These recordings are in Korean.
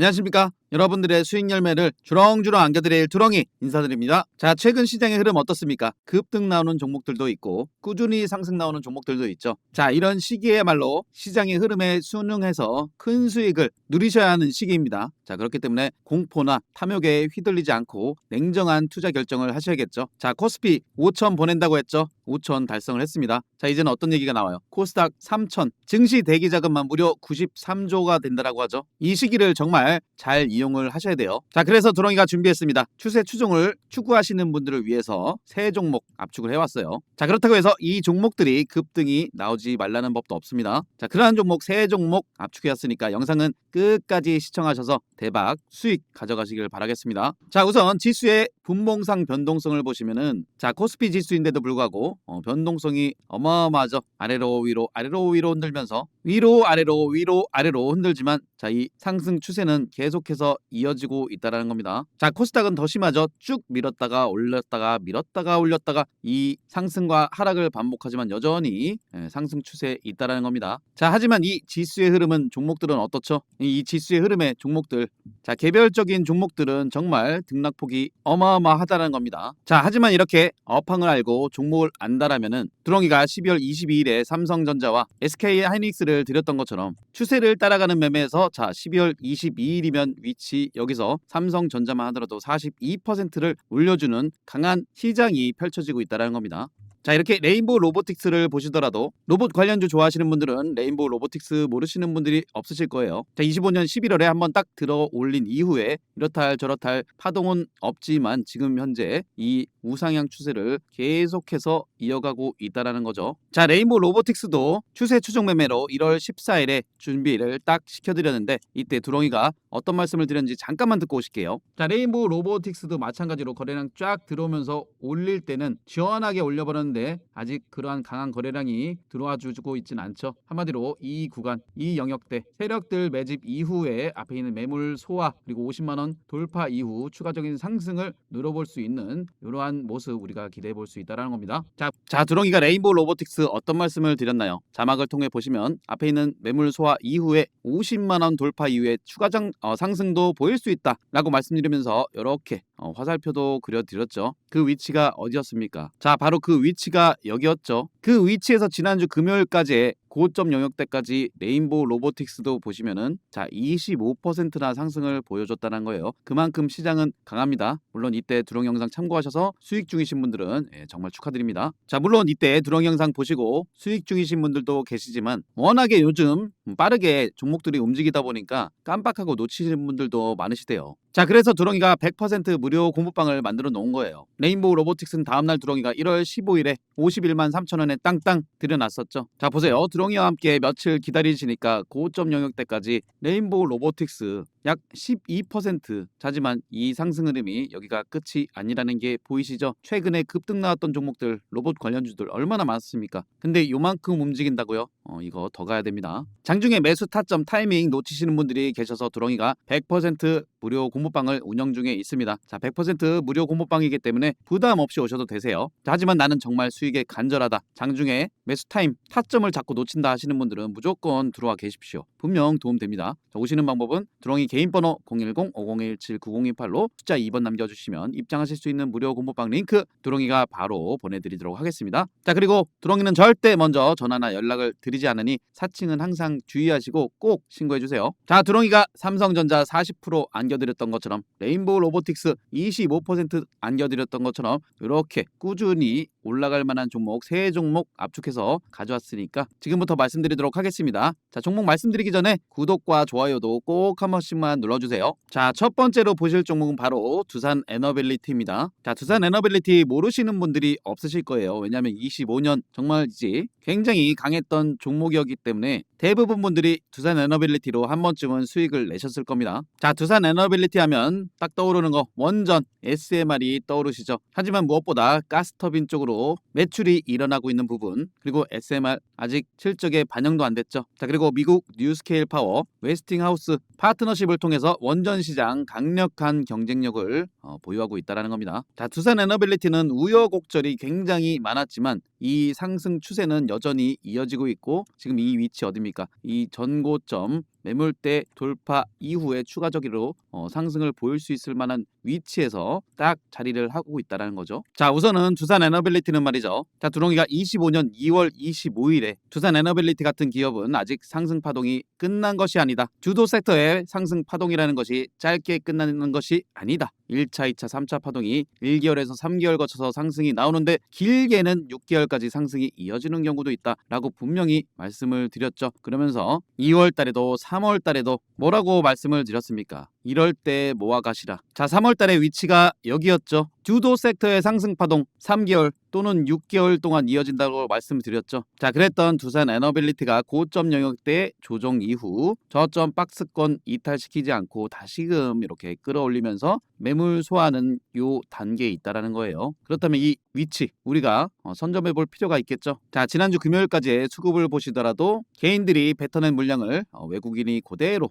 안녕하십니까. 여러분들의 수익 열매를 주렁주렁 안겨드릴 두렁이 인사드립니다. 자, 최근 시장의 흐름 어떻습니까? 급등 나오는 종목들도 있고 꾸준히 상승 나오는 종목들도 있죠. 자, 이런 시기에야말로 시장의 흐름에 순응해서 큰 수익을 누리셔야 하는 시기입니다. 자, 그렇기 때문에 공포나 탐욕에 휘둘리지 않고 냉정한 투자 결정을 하셔야겠죠. 자, 코스피 5천 보낸다고 했죠. 5천 달성을 했습니다. 자, 이제는 어떤 얘기가 나와요? 코스닥 3천, 증시 대기 자금만 무려 93조가 된다라고 하죠. 이 시기를 정말 잘 이용을 하셔야 돼요. 자, 그래서 두렁이가 준비했습니다. 추세 추종을 추구하시는 분들을 위해서 세 종목 압축을 해왔어요. 자, 그렇다고 해서 이 종목들이 급등이 나오지 말라는 법도 없습니다. 자, 그러한 종목 세 종목 압축해왔으니까 영상은 끝까지 시청하셔서 대박 수익 가져가시길 바라겠습니다. 자, 우선 지수의 분봉상 변동성을 보시면은 자, 코스피 지수인데도 불구하고 변동성이 어마어마하죠. 아래로 위로 아래로 위로 흔들면서 위로 아래로 흔들지만 자, 이 상승 추세는 계속해서 이어지고 있다는 겁니다. 자, 코스닥은 더 심하죠. 쭉 밀었다가 올렸다가 밀었다가 올렸다가 이 상승과 하락을 반복하지만 여전히 상승 추세에 있다는 겁니다. 자, 하지만 이 지수의 흐름은 종목들은 어떻죠? 이 지수의 흐름의 종목들, 자, 개별적인 종목들은 정말 등락폭이 어마어마하다는 겁니다. 자, 하지만 이렇게 업황을 알고 종목을 안다라면은 두렁이가 12월 22일에 삼성전자와 SK하이닉스를 드렸던 것처럼 추세를 따라가는 매매에서 자, 12월 22일이면 위치 여기서 삼성전자만 하더라도 42%를 올려주는 강한 시장이 펼쳐지고 있다는 겁니다. 자, 이렇게 레인보우 로보틱스를 보시더라도 로봇 관련주 좋아하시는 분들은 레인보우 로보틱스 모르시는 분들이 없으실 거예요. 자, 25년 11월에 한번 딱 들어 올린 이후에 이렇다 할 저렇다 할 파동은 없지만 지금 현재 이 우상향 추세를 계속해서 이어가고 있다라는 거죠. 자, 레인보우 로보틱스도 추세 추종 매매로 1월 14일에 준비를 딱 시켜드렸는데 이때 두렁이가 어떤 말씀을 드렸는지 잠깐만 듣고 오실게요. 자, 레인보우 로보틱스도 마찬가지로 거래량 쫙 들어오면서 올릴 때는 시원하게 올려버렸는데 아직 그러한 강한 거래량이 들어와 주고 있진 않죠. 한마디로 이 구간, 이 영역대 세력들 매집 이후에 앞에 있는 매물 소화 그리고 50만원 돌파 이후 추가적인 상승을 누려볼 수 있는 이러한 모습 우리가 기대해 볼 수 있다는 겁니다. 자, 두렁이가 레인보우 로보틱스 어떤 말씀을 드렸나요? 자막을 통해 보시면 앞에 있는 매물 소화 이후에 50만원 돌파 이후에 추가적 상승도 보일 수 있다 라고 말씀드리면서 이렇게 화살표도 그려드렸죠. 그 위치가 어디였습니까? 자, 바로 그 위치가 여기였죠. 그 위치에서 지난주 금요일까지의 고점 영역대까지 레인보우 로보틱스도 보시면은 자, 25%나 상승을 보여줬다는 거예요. 그만큼 시장은 강합니다. 물론 이때 두렁이 영상 참고하셔서 수익 중이신 분들은 정말 축하드립니다. 자, 물론 이때 두렁이 영상 보시고 수익 중이신 분들도 계시지만 워낙에 요즘 빠르게 종목들이 움직이다 보니까 깜빡하고 놓치시는 분들도 많으시대요. 자, 그래서 두렁이가 100% 무료 공부방을 만들어 놓은 거예요. 레인보우 로보틱스는 다음날 두렁이가 1월 15일에 51만 3천원에 땅땅 들여놨었죠. 자, 보세요. 두렁이와 함께 며칠 기다리시니까 고점 영역대까지 레인보우 로보틱스 약 12% 자지만 이 상승 흐름이 여기가 끝이 아니라는 게 보이시죠? 최근에 급등 나왔던 종목들 로봇 관련주들 얼마나 많습니까? 근데 요만큼 움직인다고요? 이거 더 가야 됩니다. 장중에 매수 타점 타이밍 놓치시는 분들이 계셔서 두렁이가 100% 무료 공부방을 운영 중에 있습니다. 자, 100% 무료 공부방이기 때문에 부담 없이 오셔도 되세요. 자, 하지만 나는 정말 수익에 간절하다. 장중에 매수 타임 타점을 자꾸 놓친다 하시는 분들은 무조건 들어와 계십시오. 분명 도움됩니다. 자, 오시는 방법은 두렁이 개인번호 010-5017-9028로 숫자 2번 남겨주시면 입장하실 수 있는 무료 공부방 링크 두렁이가 바로 보내드리도록 하겠습니다. 자, 그리고 두렁이는 절대 먼저 전화나 연락을 드리지 않으니 사칭은 항상 주의하시고 꼭 신고해주세요. 자, 두렁이가 삼성전자 40% 안겨드렸던 것처럼 레인보우 로보틱스 25% 안겨드렸던 것처럼 이렇게 꾸준히 올라갈 만한 종목 3종목 압축해서 가져왔으니까 지금부터 말씀드리도록 하겠습니다. 자, 종목 말씀드리기 전에 구독과 좋아요도 꼭 한 번씩만 눌러주세요. 자, 첫 번째로 보실 종목은 바로 두산 에너빌리티입니다. 자, 두산 에너빌리티 모르시는 분들이 없으실 거예요. 왜냐하면 25년 정말이지 굉장히 강했던 종목이었기 때문에 대부분 분들이 두산 에너빌리티로 한 번쯤은 수익을 내셨을 겁니다. 자, 두산 에너빌리티 하면 딱 떠오르는 거 원전 SMR이 떠오르시죠. 하지만 무엇보다 가스터빈 쪽으로 매출이 일어나고 있는 부분 그리고 SMR 아직 실적에 반영도 안 됐죠. 자, 그리고 미국 뉴스케일 파워 웨스팅하우스 파트너십을 통해서 원전 시장 강력한 경쟁력을 보유하고 있다는 겁니다. 자, 두산 에너빌리티는 우여곡절이 굉장히 많았지만 이 상승 추세는 여전히 이어지고 있고 지금 이 위치 어디입니까? 이 전고점 매물대 돌파 이후에 추가적으로 상승을 보일 수 있을 만한 위치에서 딱 자리를 하고 있다는 거죠. 자, 우선은 두산 에너빌리티는 말이죠. 자, 두렁이가 25년 2월 25일에 두산 에너빌리티 같은 기업은 아직 상승 파동이 끝난 것이 아니다. 주도 섹터의 상승 파동이라는 것이 짧게 끝나는 것이 아니다. 1차, 2차, 3차 파동이 1개월에서 3개월 거쳐서 상승이 나오는데 길게는 6개월까지 상승이 이어지는 경우도 있다라고 분명히 말씀을 드렸죠. 그러면서 2월 달에도 3월 달에도 뭐라고 말씀을 드렸습니까? 이럴 때 모아 가시라. 자, 3월 달의 위치가 여기였죠. 주도 섹터의 상승 파동 3개월 또는 6개월 동안 이어진다고 말씀드렸죠. 자, 그랬던 두산 에너빌리티가 고점 영역대 조정 이후 저점 박스권 이탈시키지 않고 다시금 이렇게 끌어올리면서 매물 소화하는 요 단계에 있다라는 거예요. 그렇다면 이 위치 우리가 선점해 볼 필요가 있겠죠. 자, 지난주 금요일까지의 수급을 보시더라도 개인들이 뱉어낸 물량을 외국인이 그대로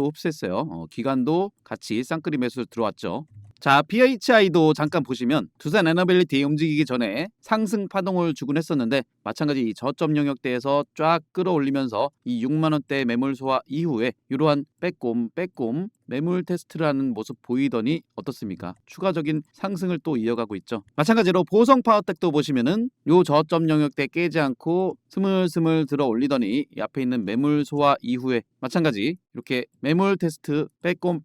흡수했어요. 기관도 같이 쌍끌이 매수 들어왔죠. 자, PHI도 잠깐 보시면 두산 에너빌리티 움직이기 전에 상승 파동을 주곤 했었는데 마찬가지 이 저점 영역대에서 쫙 끌어올리면서 이 6만원대 매물 소화 이후에 이러한 빼꼼 매물 테스트를 하는 모습 보이더니 어떻습니까? 추가적인 상승을 또 이어가고 있죠. 마찬가지로 보성 파워텍도 보시면은 요 저점 영역대 깨지 않고 스물스물 들어 올리더니 이 앞에 있는 매물 소화 이후에 마찬가지 이렇게 매물 테스트 빼꼼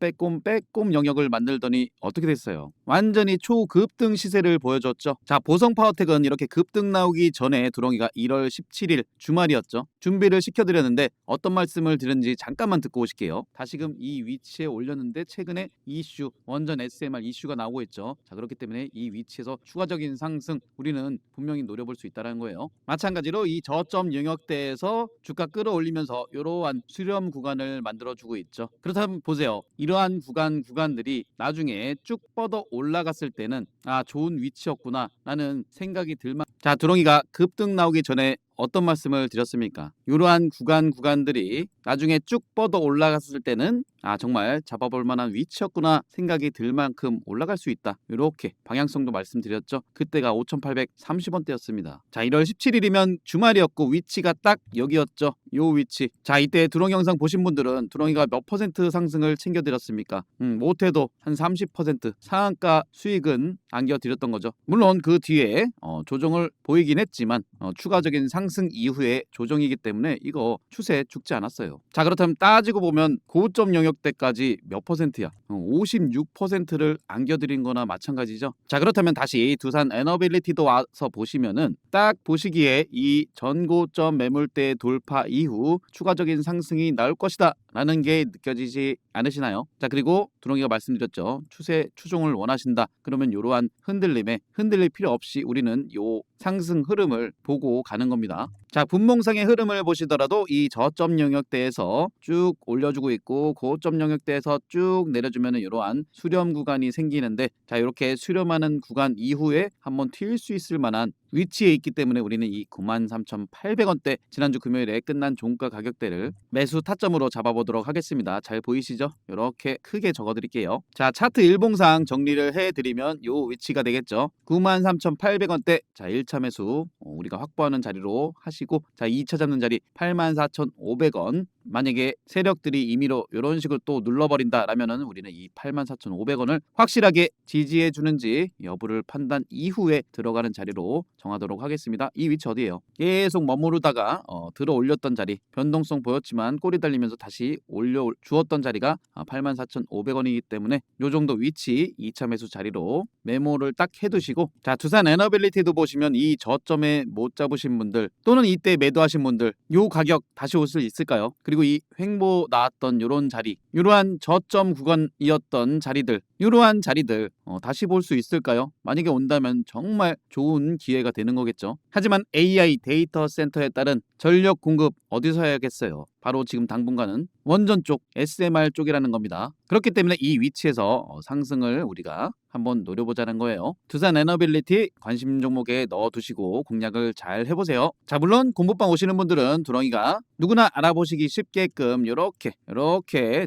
영역을 만들더니 어떻게 됐어요? 완전히 초급등 시세를 보여줬죠. 자, 보성 파워텍은 이렇게 급등 나오기 전에 두렁이가 1월 17일 주말이었죠. 준비를 시켜드렸는데 어떤 말씀을 드렸는지 잠깐만 듣고 오실게요. 다시금 이 위치에 올렸는데 최근에 이슈 원전 SMR 이슈가 나오고 있죠. 자, 그렇기 때문에 이 위치에서 추가적인 상승 우리는 분명히 노려볼 수 있다는 거예요. 마찬가지로 이 저점 영역대에서 주가 끌어올리면서 이러한 수렴 구간을 만들어주고 있죠. 그렇다면 보세요. 이러한 구간들이 나중에 쭉 뻗어 올라갔을 때는 아, 좋은 위치였구나 라는 생각이 들만. 자, 두렁이가 급등 나오기 전에 어떤 말씀을 드렸습니까? 이러한 구간들이 나중에 쭉 뻗어 올라갔을 때는 아, 정말 잡아볼 만한 위치였구나 생각이 들 만큼 올라갈 수 있다. 이렇게 방향성도 말씀드렸죠. 그때가 5,830원대였습니다. 자, 1월 17일이면 주말이었고 위치가 딱 여기였죠. 요 위치. 자, 이때 두렁이 영상 보신 분들은 두렁이가 몇 퍼센트 상승을 챙겨드렸습니까? 못해도 한 30% 상한가 수익은 안겨드렸던 거죠. 물론 그 뒤에 조정을 보이긴 했지만 추가적인 상승 이후에 조정이기 때문에 이거 추세 죽지 않았어요. 자, 그렇다면 따지고 보면 고점 영역대까지 몇 퍼센트야? 56%를 안겨드린 거나 마찬가지죠. 자, 그렇다면 다시 두산 에너빌리티도 와서 보시면은 딱 보시기에 이 전고점 매물대 돌파 이후 추가적인 상승이 나올 것이다 라는 게 느껴지지 않으시나요? 자, 그리고 두렁이가 말씀드렸죠. 추세 추종을 원하신다. 그러면 이러한 흔들릴 필요 없이 우리는 요 상승 흐름을 보고 가는 겁니다. 자, 분봉상의 흐름을 보시더라도 이 저점 영역대에서 쭉 올려주고 있고 고점 영역대에서 쭉 내려주면 이러한 수렴 구간이 생기는데 자, 이렇게 수렴하는 구간 이후에 한번 튈 수 있을 만한 위치에 있기 때문에 우리는 이 93,800원대 지난주 금요일에 끝난 종가 가격대를 매수 타점으로 잡아보도록 하겠습니다. 잘 보이시죠? 이렇게 크게 적어드릴게요. 자, 차트 일봉상 정리를 해드리면 요 위치가 되겠죠. 93,800원대 자, 1차 매수 우리가 확보하는 자리로 하시고 자, 2차 잡는 자리 84,500원 만약에 세력들이 임의로 이런 식으로 또 눌러버린다라면은 우리는 이 84,500원을 확실하게 지지해 주는지 여부를 판단 이후에 들어가는 자리로 정하도록 하겠습니다. 이 위치 어디예요? 계속 머무르다가 들어 올렸던 자리 변동성 보였지만 꼬리 달리면서 다시 올려 주었던 자리가 84,500원이기 때문에 요 정도 위치 2차 매수 자리로 메모를 딱 해두시고 자, 두산 에너빌리티도 보시면 이 저점에 못 잡으신 분들 또는 이때 매도하신 분들 요 가격 다시 올 수 있을까요? 그리고 이 횡보 나왔던 요런 자리 이러한 저점 구간이었던 자리들 이러한 자리들 다시 볼 수 있을까요? 만약에 온다면 정말 좋은 기회가 되는 거겠죠. 하지만 AI 데이터 센터에 따른 전력 공급 어디서 해야겠어요? 바로 지금 당분간은 원전 쪽 SMR 쪽이라는 겁니다. 그렇기 때문에 이 위치에서 상승을 우리가 한번 노려보자는 거예요. 두산 에너빌리티 관심 종목에 넣어두시고 공략을 잘 해보세요. 자, 물론 공부방 오시는 분들은 두렁이가 누구나 알아보시기 쉽게끔 이렇게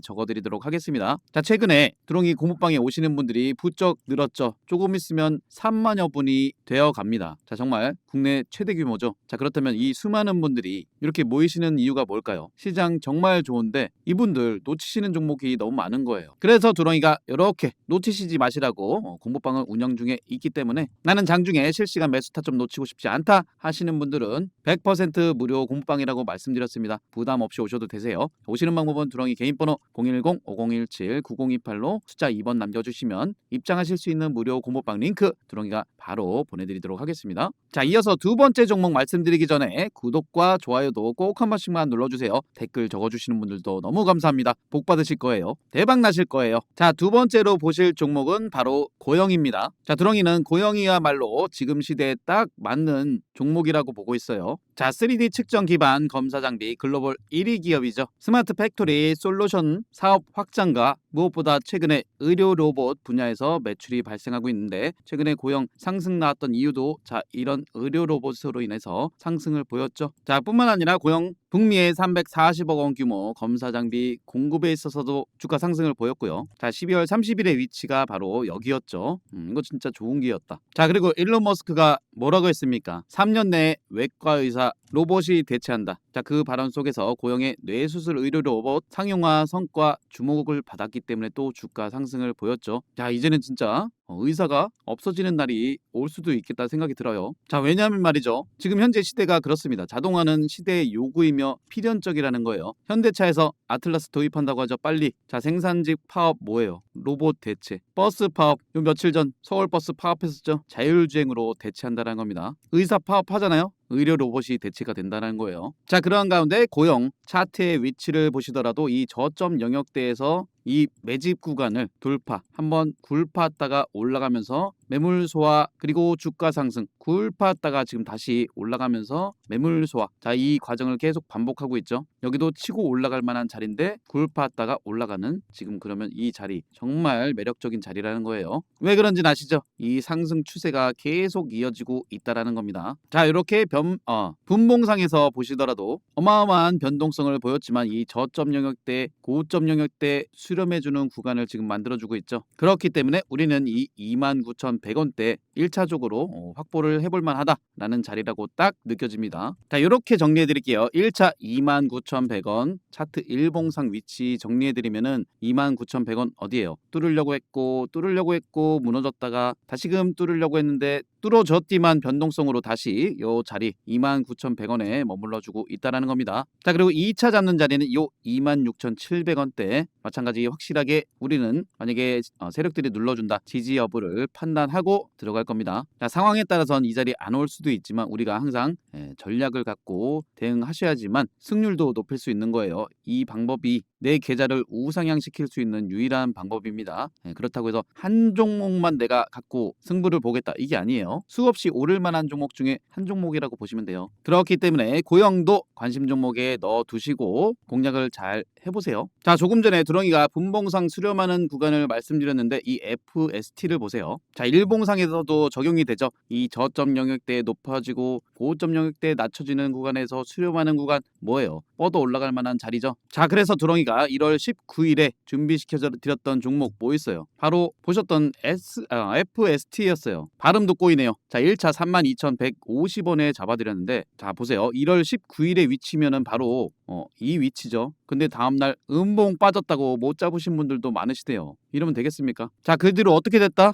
적어드리도록 하겠습니다. 자, 최근에 두렁이 공부방에 오시는 분들이 부쩍 늘었죠. 조금 있으면 3만여 분이 되어 갑니다. 자, 정말 국내 최대 규모죠. 자, 그렇다면 이 수많은 분들이 이렇게 모이시는 이유가 뭘까요? 시장 정말 좋은데 이분들 놓치시는 종목이 너무 많은 거예요. 그래서 두렁이가 이렇게 놓치시지 마시라고 공부방을 운영 중에 있기 때문에 나는 장중에 실시간 매수 타점 놓치고 싶지 않다 하시는 분들은 100% 무료 공부방이라고 말씀드렸습니다. 부담 없이 오셔도 되세요. 오시는 방법은 두렁이 개인번호 010-5017-9028로 숫자 2번 남겨주시면 입장하실 수 있는 무료 공부방 링크 두렁이가 바로 보내드리도록 하겠습니다. 자, 이어서 두 번째 종목 말씀드리기 전에 구독과 좋아요도 꼭 한 번씩만 눌러주세요. 댓글 적어주시는 분들도 너무 감사합니다. 복 받으실 거예요. 대박 나실 거예요. 자, 두 번째로 보실 종목은 바로 고영입니다. 자, 두렁이는 고영이야말로 지금 시대에 딱 맞는 종목이라고 보고 있어요. 자, 3D 측정 기반 검사 장비 글로벌 1위 기업이죠. 스마트 팩토리 솔루션 사업 확장과 무엇보다 최근에 의료 로봇 분야에서 매출이 발생하고 있는데 최근에 고영 상승 나왔던 이유도 자, 이런 의료 로봇으로 인해서 상승을 보였죠. 자, 뿐만 아니라 고영 북미의 340억 원 규모 검사 장비 공급에 있어서도 주가 상승을 보였고요. 자, 12월 30일의 위치가 바로 여기였죠. 이거 진짜 좋은 기회였다. 자, 그리고 일론 머스크가 뭐라고 했습니까? 3년 내에 외과 의사 로봇이 대체한다. 자, 그 발언 속에서 고영의 뇌수술 의료 로봇 상용화 성과 주목을 받았기 때문에 또 주가 상승을 보였죠. 자, 이제는 진짜 의사가 없어지는 날이 올 수도 있겠다 생각이 들어요. 자, 왜냐하면 말이죠. 지금 현재 시대가 그렇습니다. 자동화는 시대의 요구이며 필연적이라는 거예요. 현대차에서 아틀라스 도입한다고 하죠. 빨리. 자, 생산직 파업 뭐예요? 로봇 대체. 버스 파업. 요 며칠 전 서울버스 파업했었죠. 자율주행으로 대체한다는 겁니다. 의사 파업하잖아요. 의료 로봇이 대체가 된다는 거예요. 자, 그러한 가운데 고영 차트의 위치를 보시더라도 이 저점 영역대에서 이 매집 구간을 돌파, 한번 굴파했다가 올라가면서 매물 소화 그리고 주가 상승, 굴파했다가 지금 다시 올라가면서 매물 소화. 자, 이 과정을 계속 반복하고 있죠. 여기도 치고 올라갈 만한 자리인데 굴파했다가 올라가는 지금 그러면 이 자리 정말 매력적인 자리라는 거예요. 왜 그런지는 아시죠? 이 상승 추세가 계속 이어지고 있다라는 겁니다. 자, 이렇게 분봉상에서 보시더라도 어마어마한 변동성을 보였지만 이 저점 영역대, 고점 영역대 수렴해주는 구간을 지금 만들어주고 있죠. 그렇기 때문에 우리는 이 29,100원대 1차적으로 확보를 해볼만 하다라는 자리라고 딱 느껴집니다. 자, 이렇게 정리해드릴게요. 1차 29,100원 차트 일봉상 위치 정리해드리면은 29,100원 어디예요? 뚫으려고 했고 무너졌다가 다시금 뚫으려고 했는데 뚫어졌지만 변동성으로 다시 요 자리 29,100원에 머물러주고 있다라는 겁니다. 자, 그리고 2차 잡는 자리는 요 26,700원대 마찬가지 확실하게 우리는 만약에 세력들이 눌러준다 지지 여부를 판단하고 들어갈 겁니다. 자, 상황에 따라서는 이 자리 안 올 수도 있지만 우리가 항상 전략을 갖고 대응하셔야지만 승률도 높일 수 있는 거예요. 이 방법이 내 계좌를 우상향시킬 수 있는 유일한 방법입니다. 그렇다고 해서 한 종목만 내가 갖고 승부를 보겠다 이게 아니에요. 수없이 오를 만한 종목 중에 한 종목이라고 보시면 돼요. 그렇기 때문에 고영도 관심 종목에 넣어두시고 공략을 잘 해보세요. 자, 조금 전에 두렁이가 분봉상 수렴하는 구간을 말씀드렸는데 이 FST를 보세요. 자, 일봉상에서도 적용이 되죠. 이 저점 영역대 높아지고 고점 영역대 낮춰지는 구간에서 수렴하는 구간 뭐예요? 뻗어 올라갈 만한 자리죠. 자, 그래서 두렁이가 1월 19일에 준비시켜 드렸던 종목 뭐 있어요? 바로 보셨던 FST였어요. 발음도 꼬이네요. 자, 1차 32,150원에 잡아드렸는데 자, 보세요. 1월 19일의 위치면은 바로 이 위치죠. 근데 다음날 음봉 빠졌다고 못 잡으신 분들도 많으시대요. 이러면 되겠습니까? 자, 그 뒤로 어떻게 됐다?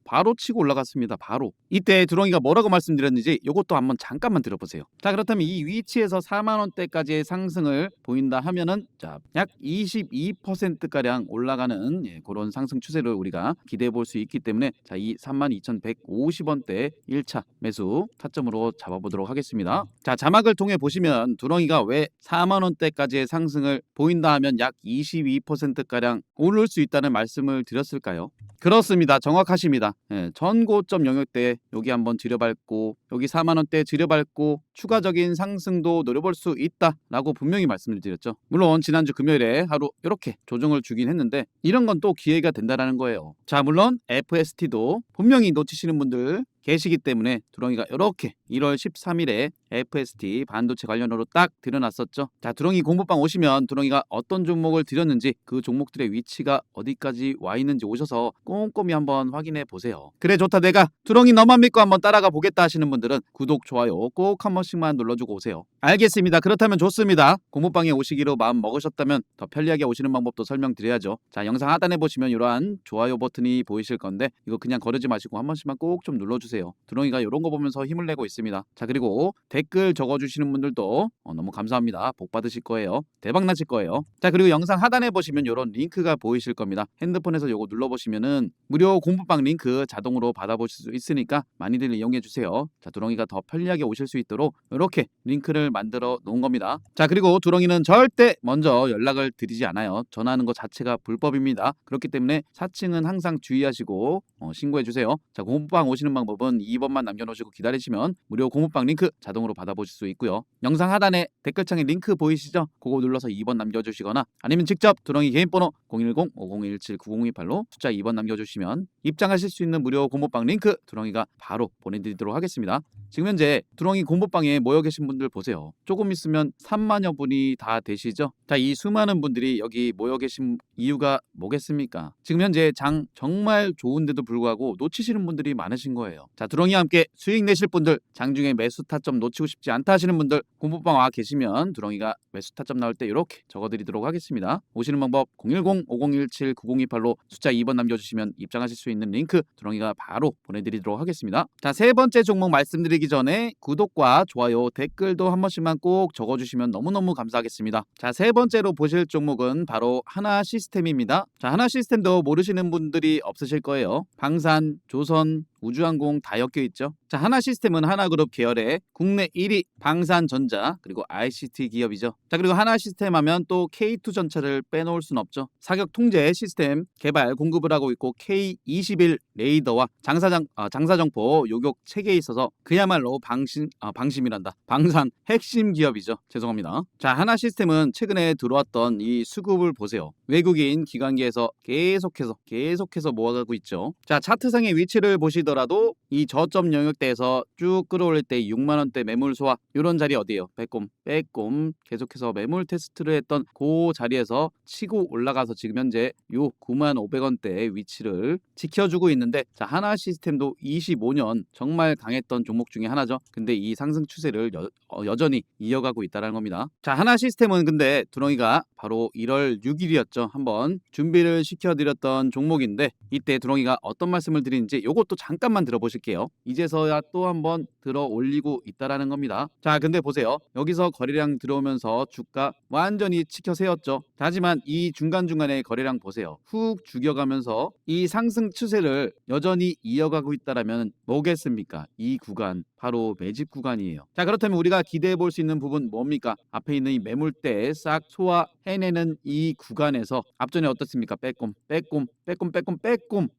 바로 치고 올라갔습니다. 바로. 이때 두렁이가 뭐라고 말씀드렸는지 이것도 한번 잠깐만 들어보세요. 자, 그렇다면 이 위치에서 4만원대까지의 상승을 보인다 하면은 자, 약 22%가량 올라가는 그런 상승 추세를 우리가 기대해 볼 수 있기 때문에 자, 이 32,150원대 1차 매수 타점으로 잡아보도록 하겠습니다. 자, 자막을 통해 보시면 두렁이가 왜 4만원대까지의 상승을 보인다 하면 약 22%가량 오를 수 있다는 말씀을 드렸을까요? 그렇습니다. 정확하십니다. 있습니다. 전 고점 영역대 여기 한번 들여밟고 여기 4만 원대 들여밟고 추가적인 상승도 노려볼 수 있다라고 분명히 말씀을 드렸죠. 물론 지난주 금요일에 하루 이렇게 조정을 주긴 했는데 이런 건 또 기회가 된다라는 거예요. 자, 물론 FST도 분명히 놓치시는 분들 계시기 때문에 두렁이가 이렇게 1월 13일에 FST 반도체 관련으로 딱 드러났었죠. 자, 두렁이 공부방 오시면 두렁이가 어떤 종목을 드렸는지 그 종목들의 위치가 어디까지 와 있는지 오셔서 꼼꼼히 한번 확인해 보세요. 그래 좋다 내가 두렁이 너만 믿고 한번 따라가 보겠다 하시는 분들은 구독, 좋아요 꼭 한 번씩만 눌러주고 오세요. 알겠습니다. 그렇다면 좋습니다. 공부방에 오시기로 마음 먹으셨다면 더 편리하게 오시는 방법도 설명드려야죠. 자, 영상 하단에 보시면 이러한 좋아요 버튼이 보이실 건데 이거 그냥 거르지 마시고 한 번씩만 꼭 좀 눌러주세요. 두렁이가 이런 거 보면서 힘을 내고 있습니다. 자, 그리고 댓글 적어주시는 분들도 너무 감사합니다. 복 받으실 거예요. 대박 나실 거예요. 자, 그리고 영상 하단에 보시면 이런 링크가 보이실 겁니다. 핸드폰에서 요거 눌러보시면은 무료 공부방 링크 자동으로 받아보실 수 있으니까 많이들 이용해 주세요. 자, 두렁이가 더 편리하게 오실 수 있도록 이렇게 링크를 만들어 놓은 겁니다. 자, 그리고 두렁이는 절대 먼저 연락을 드리지 않아요. 전화하는 것 자체가 불법입니다. 그렇기 때문에 사칭은 항상 주의하시고 신고해 주세요. 자, 공부방 오시는 방법은 2번만 남겨놓으시고 기다리시면 무료 공부방 링크 자동으로 받아보실 수 있고요. 영상 하단에 댓글창에 링크 보이시죠? 그거 눌러서 2번 남겨주시거나 아니면 직접 두렁이 개인 번호 010-5017-9028로 숫자 2번 남겨주시면 입장하실 수 있는 무료 공부방 링크 두렁이가 바로 보내드리도록 하겠습니다. 지금 현재 두렁이 공부방에 모여 계신 분들 보세요. 조금 있으면 3만여 분이 다 되시죠? 자, 이 수많은 분들이 여기 모여 계신 이유가 뭐겠습니까? 지금 현재 장 정말 좋은데도 불구하고 놓치시는 분들이 많으신 거예요. 자, 두렁이와 함께 수익 내실 분들, 장중에 매수 타점 놓치고 싶지 않다 하시는 분들 공부방 와 계시면 두렁이가 매수 타점 나올 때 이렇게 적어드리도록 하겠습니다. 오시는 방법 010-5017-9028로 숫자 2번 남겨주시면 입장하실 수 있는 링크 두렁이가 바로 보내드리도록 하겠습니다. 자, 세 번째 종목 말씀드리기 전에 구독과 좋아요, 댓글도 한 번씩만 꼭 적어주시면 너무너무 감사하겠습니다. 자, 세 번째로 보실 종목은 바로 하나시스템입니다. 자, 하나시스템도 모르시는 분들이 없으실 거예요. 방산, 조선, 우주항공 다 엮여 있죠. 자, 하나시스템은 하나그룹 계열의 국내 1위 방산전자 그리고 ICT 기업이죠. 자, 그리고 하나시스템 하면 또 K2전차를 빼놓을 순 없죠. 사격 통제 시스템 개발 공급을 하고 있고 K21 레이더와 장사정포 요격 체계에 있어서 그야말로 방산 핵심 기업이죠. 죄송합니다. 자, 하나시스템은 최근에 들어왔던 이 수급을 보세요. 외국인 기관계에서 계속해서 모아가고 있죠. 자, 차트상의 위치를 보시더라도 이 저점 영역대에서 쭉 끌어올릴 때 6만 원대 매물 소화 이런 자리 어디예요? 빼꼼 계속해서 매물 테스트를 했던 그 자리에서 치고 올라가서 지금 현재 요 9만 500원대 위치를 지켜주고 있는데 자, 하나시스템도 25년 정말 강했던 종목 중에 하나죠. 근데 이 상승 추세를 여전히 이어가고 있다는 겁니다. 자, 하나시스템은 근데 두렁이가 바로 1월 6일이었죠. 한번 준비를 시켜드렸던 종목인데 이때 두렁이가 어떤 말씀을 드리는지 이것도 잠깐만 들어보실게요. 이제서야 또 한번 들어 올리고 있다라는 겁니다. 자, 근데 보세요. 여기서 거래량 들어오면서 주가 완전히 치켜 세웠죠. 하지만 이 중간중간에 거래량 보세요. 훅 죽여가면서 이 상승 추세를 여전히 이어가고 있다라면 뭐겠습니까? 이 구간 바로 매집 구간이에요. 자, 그렇다면 우리가 기대해 볼 수 있는 부분 뭡니까? 앞에 있는 이 매물대 싹 소화해내는 이 구간에서 앞전에 어떻습니까? 빼꼼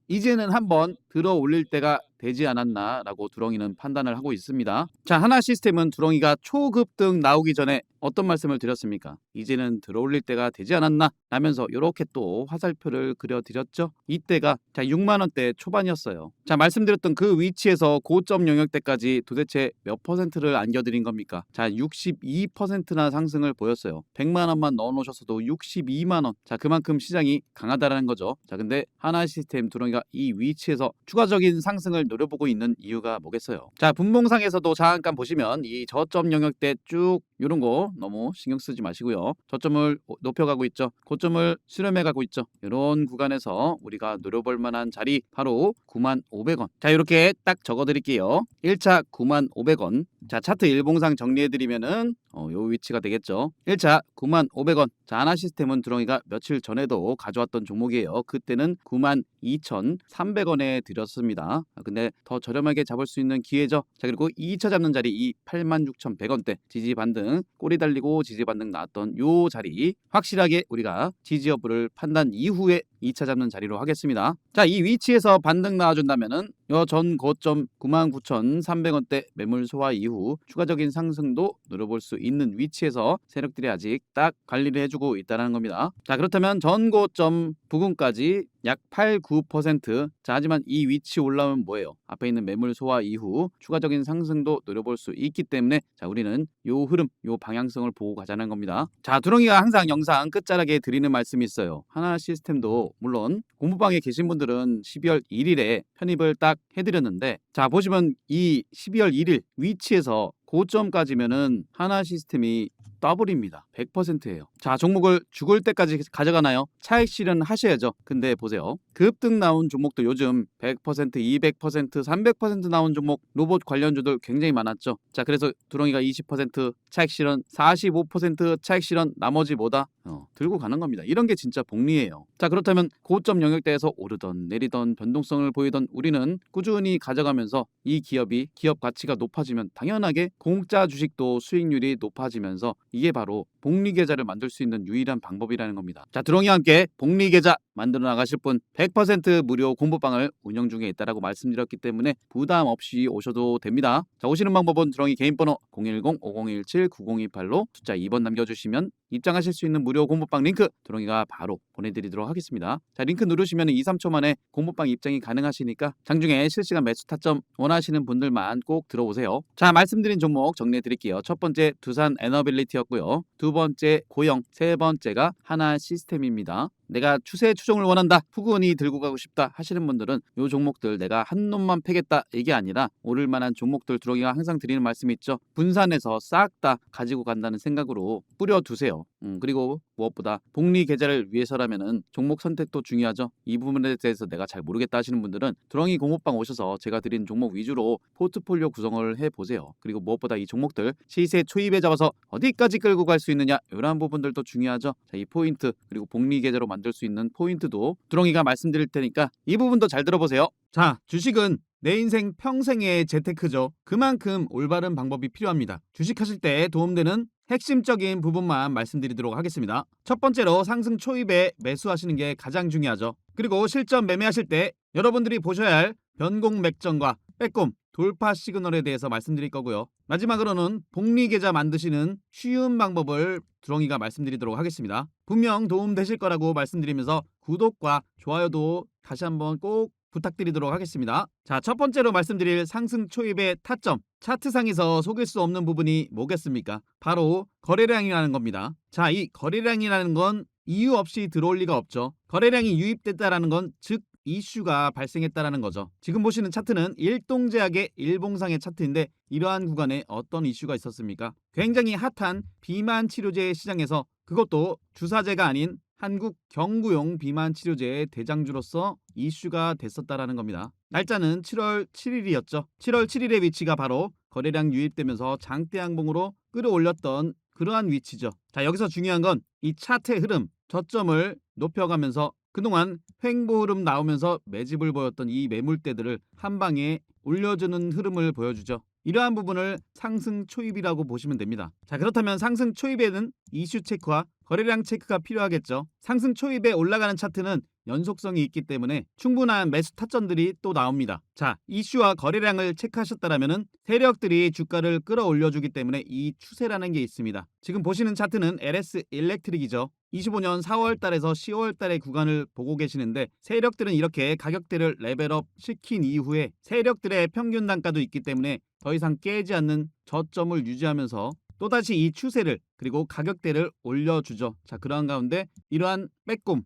이제는 한번 들어 올릴 때가 되지 않았나라고 두렁이는 판단을 하고 있습니다. 자, 하나시스템은 두렁이가 초급등 나오기 전에 어떤 말씀을 드렸습니까? 이제는 들어올릴 때가 되지 않았나 라면서 이렇게 또 화살표를 그려드렸죠. 이때가 자 6만 원대 초반이었어요. 자, 말씀드렸던 그 위치에서 고점 영역대까지 도대체 몇 퍼센트를 안겨드린 겁니까? 자, 62%나 상승을 보였어요. 100만 원만 넣어놓으셨어도 62만 원. 자, 그만큼 시장이 강하다라는 거죠. 자, 근데 하나시스템 두렁이가 이 위치에서 추가적인 상승을 노려보고 있는 이유가 뭐겠어요? 자, 분봉상에서도 잠깐 보시면 이 저점 영역대 쭉 이런 거 너무 신경 쓰지 마시고요. 저점을 높여가고 있죠. 고점을 수렴해가고 있죠. 이런 구간에서 우리가 노려볼 만한 자리 바로 9만 500원. 자, 이렇게 딱 적어드릴게요. 1차 9만 500원. 자, 차트 일봉상 정리해드리면은 요 위치가 되겠죠. 1차 95,500원. 자, 하나시스템은 두렁이가 며칠 전에도 가져왔던 종목이에요. 그때는 92,300원에 드렸습니다. 근데 더 저렴하게 잡을 수 있는 기회죠. 자, 그리고 2차 잡는 자리 이 86,100원대 지지 반등, 꼬리 달리고 지지 반등 나왔던 요 자리 확실하게 우리가 지지 여부를 판단 이후에 2차 잡는 자리로 하겠습니다. 자, 이 위치에서 반등 나와준다면은 요 전 고점 99,300원대 매물 소화 이후 추가적인 상승도 노려볼 수 있는 위치에서 세력들이 아직 딱 관리를 해주고 있다는 겁니다. 자, 그렇다면 전 고점 부근까지 약 8, 9%. 자, 하지만 이 위치 올라오면 뭐예요? 앞에 있는 매물 소화 이후 추가적인 상승도 노려볼 수 있기 때문에 자, 우리는 요 흐름, 요 방향성을 보고 가자는 겁니다. 자, 두렁이가 항상 영상 끝자락에 드리는 말씀이 있어요. 하나 시스템도 물론 공부방에 계신 분들은 12월 1일에 편입을 딱 해드렸는데 자, 보시면 이 12월 1일 위치에서 고점까지면은 하나 시스템이 더블입니다. 100%예요. 자, 종목을 죽을 때까지 가져가나요? 차익 실현 하셔야죠. 근데 보세요. 급등 나온 종목도 요즘 100%, 200%, 300% 나온 종목 로봇 관련주들 굉장히 많았죠. 자, 그래서 두렁이가 20% 차익 실현, 45% 차익 실현, 나머지 뭐다? 들고 가는 겁니다. 이런 게 진짜 복리예요. 자, 그렇다면 고점 영역대에서 오르던 내리던 변동성을 보이던 우리는 꾸준히 가져가면서 이 기업이 기업 가치가 높아지면 당연하게 공짜 주식도 수익률이 높아지면서 이게 바로 복리 계좌를 만들 수 있는 유일한 방법이라는 겁니다. 자, 두렁이와 함께 복리 계좌 만들어 나가실 분 100% 무료 공부방을 운영 중에 있다라고 말씀드렸기 때문에 부담 없이 오셔도 됩니다. 자, 오시는 방법은 두렁이 개인 번호 010-5017-9028로 숫자 2번 남겨주시면 입장하실 수 있는 무료 공부방 링크 두렁이가 바로 보내드리도록 하겠습니다. 자, 링크 누르시면 2, 3초 만에 공부방 입장이 가능하시니까 장중에 실시간 매수 타점 원하시는 분들만 꼭 들어오세요. 자, 말씀드린 종목 정리해 드릴게요. 첫 번째 두산 에너빌리티였고요. 두 번째 고영, 세 번째가 하나 시스템입니다. 내가 추세 추종을 원한다, 후근이 들고 가고 싶다 하시는 분들은 요 종목들 내가 한 놈만 패겠다 이게 아니라 오를 만한 종목들 두렁이가 항상 드리는 말씀이 있죠. 분산해서 싹 다 가지고 간다는 생각으로 뿌려두세요. 그리고 무엇보다 복리 계좌를 위해서라면은 종목 선택도 중요하죠. 이 부분에 대해서 내가 잘 모르겠다 하시는 분들은 두렁이 공부방 오셔서 제가 드린 종목 위주로 포트폴리오 구성을 해보세요. 그리고 무엇보다 이 종목들 시세 초입에 잡아서 어디까지 끌고 갈 수 있느냐 이러한 부분들도 중요하죠. 자, 이 포인트 그리고 복리 계좌로 만들 수 있는 포인트도 두렁이가 말씀드릴 테니까 이 부분도 잘 들어보세요. 자, 주식은 내 인생 평생의 재테크죠. 그만큼 올바른 방법이 필요합니다. 주식하실 때 도움되는 핵심적인 부분만 말씀드리도록 하겠습니다. 첫 번째로 상승 초입에 매수하시는 게 가장 중요하죠. 그리고 실전 매매하실 때 여러분들이 보셔야 할 변공 맥점과 빼꼼 돌파 시그널에 대해서 말씀드릴 거고요. 마지막으로는 복리 계좌 만드시는 쉬운 방법을 두렁이가 말씀드리도록 하겠습니다. 분명 도움되실 거라고 말씀드리면서 구독과 좋아요도 다시 한번 꼭 부탁드리도록 하겠습니다. 자, 첫 번째로 말씀드릴 상승 초입의 타점, 차트상에서 속일 수 없는 부분이 뭐겠습니까? 바로 거래량이라는 겁니다. 자, 이 거래량이라는 건 이유 없이 들어올 리가 없죠. 거래량이 유입됐다라는 건 즉 이슈가 발생했다라는 거죠. 지금 보시는 차트는 일동제약의 일봉상의 차트인데 이러한 구간에 어떤 이슈가 있었습니까? 굉장히 핫한 비만 치료제 시장에서 그것도 주사제가 아닌 한국 경구용 비만 치료제의 대장주로서 이슈가 됐었다라는 겁니다. 날짜는 7월 7일이었죠. 7월 7일의 위치가 바로 거래량 유입되면서 장대 양봉으로 끌어올렸던 그러한 위치죠. 자, 여기서 중요한 건 이 차트의 흐름, 저점을 높여가면서 그동안 횡보 흐름 나오면서 매집을 보였던 이 매물대들을 한 방에 올려주는 흐름을 보여주죠. 이러한 부분을 상승 초입이라고 보시면 됩니다. 자, 그렇다면 상승 초입에는 이슈 체크와 거래량 체크가 필요하겠죠. 상승 초입에 올라가는 차트는 연속성이 있기 때문에 충분한 매수 타점들이 또 나옵니다. 자, 이슈와 거래량을 체크하셨다면 세력들이 주가를 끌어올려주기 때문에 이 추세라는 게 있습니다. 지금 보시는 차트는 LS 일렉트릭이죠. 25년 4월 달에서 10월 달의 구간을 보고 계시는데 세력들은 이렇게 가격대를 레벨업 시킨 이후에 세력들의 평균 단가도 있기 때문에 더 이상 깨지 않는 저점을 유지하면서 또다시 이 추세를 그리고 가격대를 올려주죠. 자, 그러한 가운데 이러한 빼꼼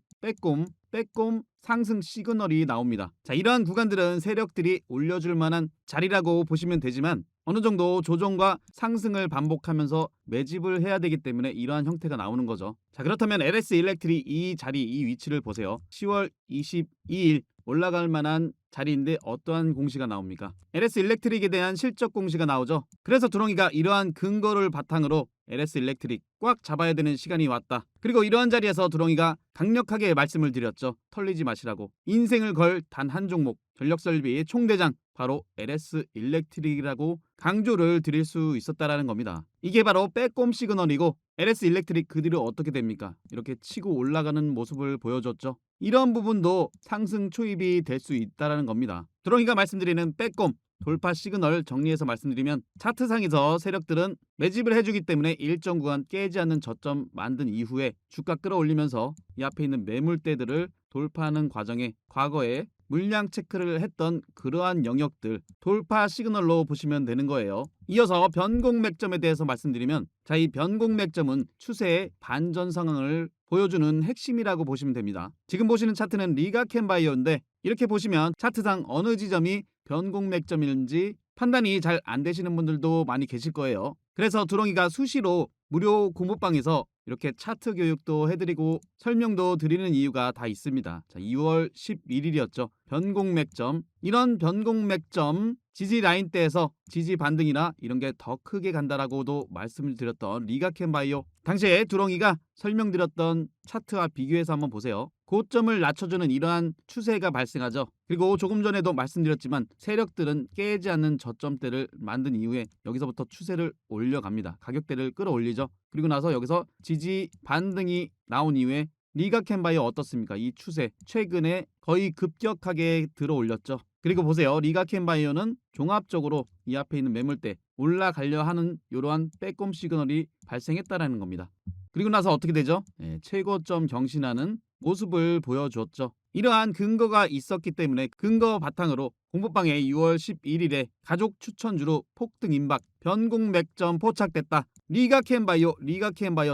상승 시그널이 나옵니다. 자, 이러한 구간들은 세력들이 올려줄 만한 자리라고 보시면 되지만 어느 정도 조정과 상승을 반복하면서 매집을 해야 되기 때문에 이러한 형태가 나오는 거죠. 자, 그렇다면 LS 일렉트릭 이 자리, 이 위치를 보세요. 10월 22일 올라갈 만한 자리인데 어떠한 공시가 나옵니까? LS 일렉트릭에 대한 실적 공시가 나오죠. 그래서 두렁이가 이러한 근거를 바탕으로 LS 일렉트릭 꽉 잡아야 되는 시간이 왔다. 그리고 이러한 자리에서 두렁이가 강력하게 말씀을 드렸죠. 털리지 마시라고. 인생을 걸 단 한 종목, 전력설비 총대장 바로 LS 일렉트릭이라고 강조를 드릴 수 있었다라는 겁니다. 이게 바로 빼꼼 시그널이고 LS 일렉트릭 그 뒤로 어떻게 됩니까? 이렇게 치고 올라가는 모습을 보여줬죠. 이런 부분도 상승 초입이 될 수 있다라는 겁니다. 두렁이가 말씀드리는 빼꼼 돌파 시그널 정리해서 말씀드리면 차트상에서 세력들은 매집을 해주기 때문에 일정 구간 깨지 않는 저점 만든 이후에 주가 끌어올리면서 이 앞에 있는 매물대들을 돌파하는 과정에 과거에 물량 체크를 했던 그러한 영역들 돌파 시그널로 보시면 되는 거예요. 이어서 변곡 맥점에 대해서 말씀드리면 자, 이 변곡 맥점은 추세의 반전 상황을 보여주는 핵심이라고 보시면 됩니다. 지금 보시는 차트는 리가캔바이오인데 이렇게 보시면 차트상 어느 지점이 변곡 맥점인지 판단이 잘 안 되시는 분들도 많이 계실 거예요. 그래서 두렁이가 수시로 무료 공부방에서 이렇게 차트 교육도 해드리고 설명도 드리는 이유가 다 있습니다. 자, 2월 11일이었죠. 변곡 맥점. 이런 변곡 맥점 지지 라인대에서 지지 반등이나 이런 게 더 크게 간다라고도 말씀을 드렸던 리가캔바이오. 당시에 두렁이가 설명드렸던 차트와 비교해서 한번 보세요. 고점을 낮춰주는 이러한 추세가 발생하죠. 그리고 조금 전에도 말씀드렸지만 세력들은 깨지 않는 저점대를 만든 이후에 여기서부터 추세를 올려갑니다. 가격대를 끌어올리죠. 그리고 나서 여기서 지지 반등이 나온 이후에 리가캔바이오 어떻습니까? 이 추세 최근에 거의 급격하게 들어올렸죠. 그리고 보세요. 리가캔바이오는 종합적으로 이 앞에 있는 매물대 올라가려 하는 이러한 빼꼼 시그널이 발생했다라는 겁니다. 그리고 나서 어떻게 되죠? 최고점 경신하는 모습을 보여줬죠. 이러한 근거가 있었기 때문에 근거 바탕으로 공부방에 6월 11일에 가족 추천주로 폭등 임박 변곡 맥점 포착됐다. 리가캔바이오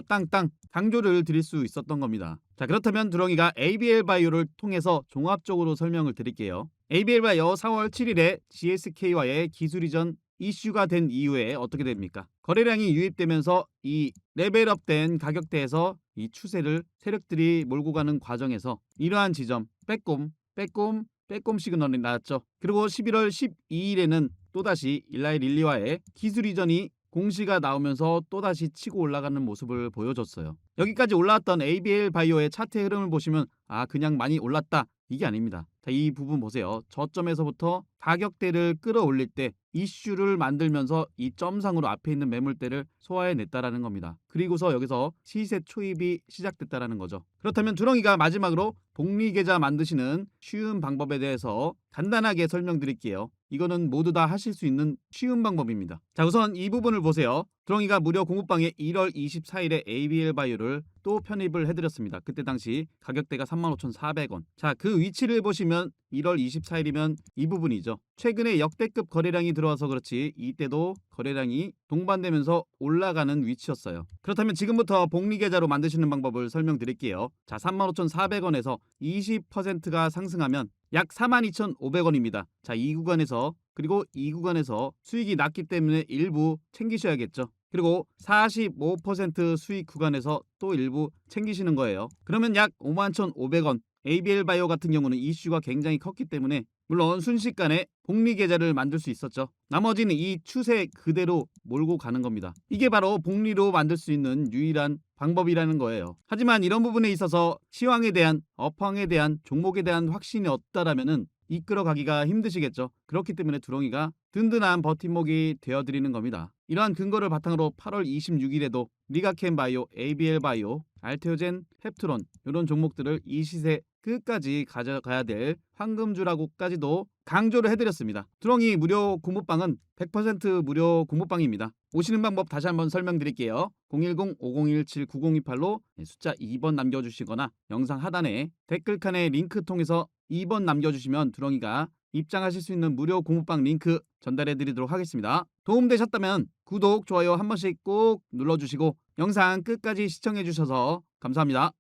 땅땅 강조를 드릴 수 있었던 겁니다. 자, 그렇다면 두렁이가 ABL바이오를 통해서 종합적으로 설명을 드릴게요. ABL바이오 4월 7일에 GSK와의 기술 이전 이슈가 된 이후에 어떻게 됩니까? 거래량이 유입되면서 이 레벨업된 가격대에서 이 추세를 세력들이 몰고 가는 과정에서 이러한 지점 빼꼼 시그널이 나왔죠. 그리고 11월 12일에는 또다시 일라이 릴리와의 기술 이전이 공시가 나오면서 또다시 치고 올라가는 모습을 보여줬어요. 여기까지 올라왔던 ABL 바이오의 차트의 흐름을 보시면 그냥 많이 올랐다. 이게 아닙니다. 자, 이 부분 보세요. 저점에서부터 가격대를 끌어올릴 때 이슈를 만들면서 이 점상으로 앞에 있는 매물대를 소화해냈다라는 겁니다. 그리고서 여기서 시세 초입이 시작됐다라는 거죠. 그렇다면 두렁이가 마지막으로 복리계좌 만드시는 쉬운 방법에 대해서 간단하게 설명드릴게요. 이거는 모두 다 하실 수 있는 쉬운 방법입니다. 자, 우선 이 부분을 보세요. 두렁이가 무료 공부방에 1월 24일에 ABL 바이오를 또 편입을 해드렸습니다. 그때 당시 가격대가 35,400원. 자, 그 위치를 보시면 1월 24일이면 이 부분이죠. 최근에 역대급 거래량이 들어와서 그렇지 이때도 거래량이 동반되면서 올라가는 위치였어요. 그렇다면 지금부터 복리계좌로 만드시는 방법을 설명드릴게요. 자, 35,400원에서 20%가 상승하면 약 42,500원입니다. 자, 이 구간에서 그리고 이 구간에서 수익이 낮기 때문에 일부 챙기셔야겠죠. 그리고 45% 수익 구간에서 또 일부 챙기시는 거예요. 그러면 약 51,500원. ABL 바이오 같은 경우는 이슈가 굉장히 컸기 때문에 물론 순식간에 복리 계좌를 만들 수 있었죠. 나머지는 이 추세 그대로 몰고 가는 겁니다. 이게 바로 복리로 만들 수 있는 유일한 방법이라는 거예요. 하지만 이런 부분에 있어서 시황에 대한 업황에 대한 종목에 대한 확신이 없다라면은 이끌어가기가 힘드시겠죠. 그렇기 때문에 두렁이가 든든한 버팀목이 되어드리는 겁니다. 이러한 근거를 바탕으로 8월 26일에도 리가캔바이오, ABL바이오, 알테오젠, 펩트론 이런 종목들을 이 시세 끝까지 가져가야 될 황금주라고까지도 강조를 해드렸습니다. 두렁이 무료 공부방은 100% 무료 공부방입니다. 오시는 방법 다시 한번 설명드릴게요. 010-5017-9028로 숫자 2번 남겨주시거나 영상 하단에 댓글칸에 링크 통해서 2번 남겨주시면 두렁이가 입장하실 수 있는 무료 공부방 링크 전달해드리도록 하겠습니다. 도움되셨다면 구독, 좋아요 한 번씩 꼭 눌러주시고 영상 끝까지 시청해주셔서 감사합니다.